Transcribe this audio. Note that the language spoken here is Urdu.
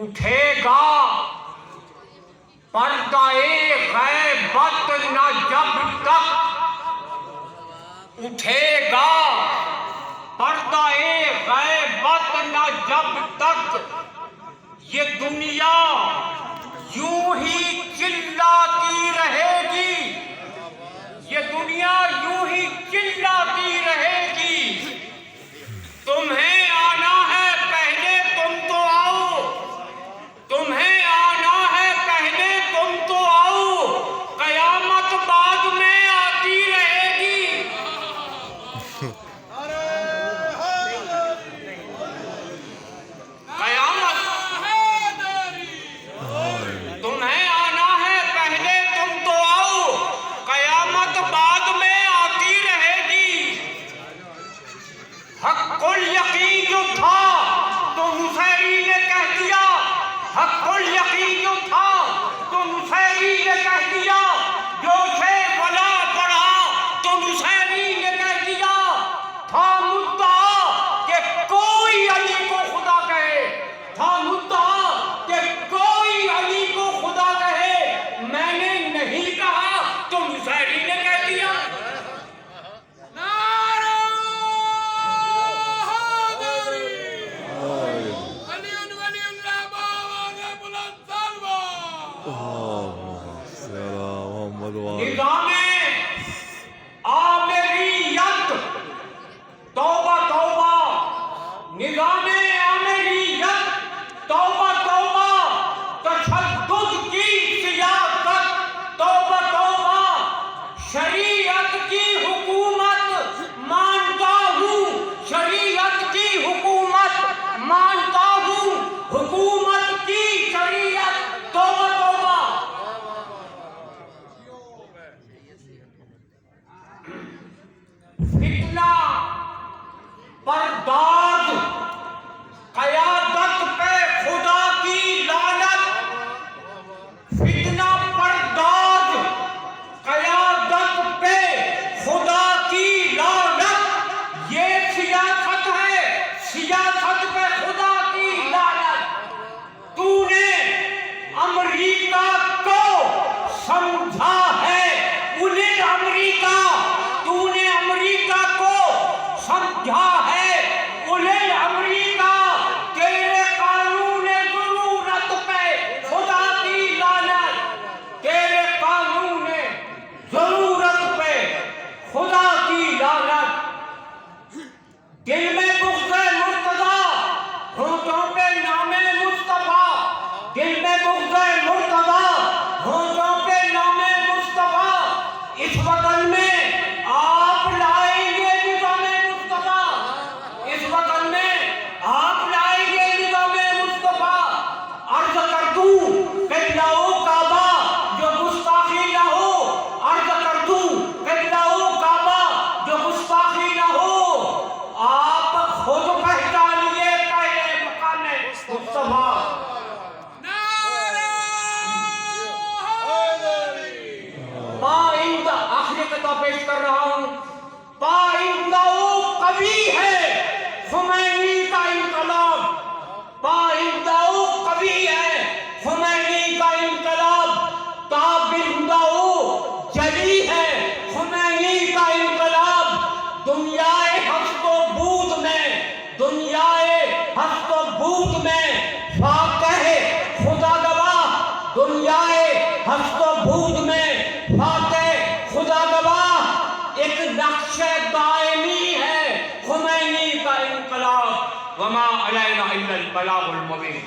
اٹھے گا پردہ غیبت نہ جب تک، اٹھے گا پردہ غیبت نہ جب تک، یہ دنیا یوں ہی چلاتی رہے گی، یہ دنیا یوں ہی چلاتی رہے گی۔ تمہیں آنا ہے پہلے تم تو آؤ، تمہیں آنا ہے پہلے تم تو آؤ، قیامت بعد میں آتی رہے گی۔ قیامت تمہیں آنا ہے پہلے تم تو آؤ، قیامت بعد میں آتی رہے گی۔ حق الیقین جو تھا تو نصیری نے کہہ دیا، حق الیقین جو تھا تو نصیری نے کہہ دیا، جوش ولا بڑھا تو نصیری نے کہہ دیا، تھا مدعا کہ کوئی علی کو خدا کہے، تھا مدعا کہ کوئی علی کو خدا کہے، میں نے نہیں کہا تو نصیری نے کہہ دیا۔ نظام آمریت توبہ توبہ، نظام آمریت توبہ توبہ، تشدد کی سیاست توبہ توبہ، شریعت کی حکومت مانتا ہوں، شریعت کی حکومت مانتا ہوں، حکومت کی شریعت توبہ توبہ۔ فتنہ پرداز قیادت پہ خدا کی لعنت، فتنہ پرداز قیادت پہ خدا کی لعنت، یہ سیاست ہے، سیاست پہ خدا کی لعنت۔ تو نے امریکہ کو سمجھا ہے انہیں امریکہ، تو نے امریکہ کو سمجھا ہے انہیں امریکہ، تیرے قانون ضرورت پہ خدا کی لعنت، تیرے قانون ضرورت پہ خدا کی لعنت۔ دل میں بغض مرتضیٰ، ہونٹوں پہ نام مصطفیٰ، دل میں بغض مرتضیٰ، ہونٹوں پہ نام مصطفیٰ، اس وطن میں آپ لائیں گے نظام مصطفیٰ، اس وطن میں آپ لائیں گے نظام مصطفیٰ۔ عرض کر دوں قبلہ و کعبہ جو گستاخی نہ ہو، عرض کر دوں قبلہ و کعبہ جو گستاخی نہ ہو، آپ خود پہچانیے پہلے مقام مصطفیٰ۔ پائندہ آخری خطاب پیش کر رہا ہوں، پائندہ وہ قوی ہے خمینی کا انقلاب، پائندہ وہ قوی ہے خمینی کا انقلاب، تابندہ وہ جلی ہے خمینی کا انقلاب۔ دنیائے ہست و بود میں، دنیائے ہست و بود میں فاتح خدا گواہ، دنیائے ہست و بود میں فاتح خدا گواہ، ایک نقش دائمی ہے خمینی کا انقلاب۔ وما علینا الا البلاغ المبین۔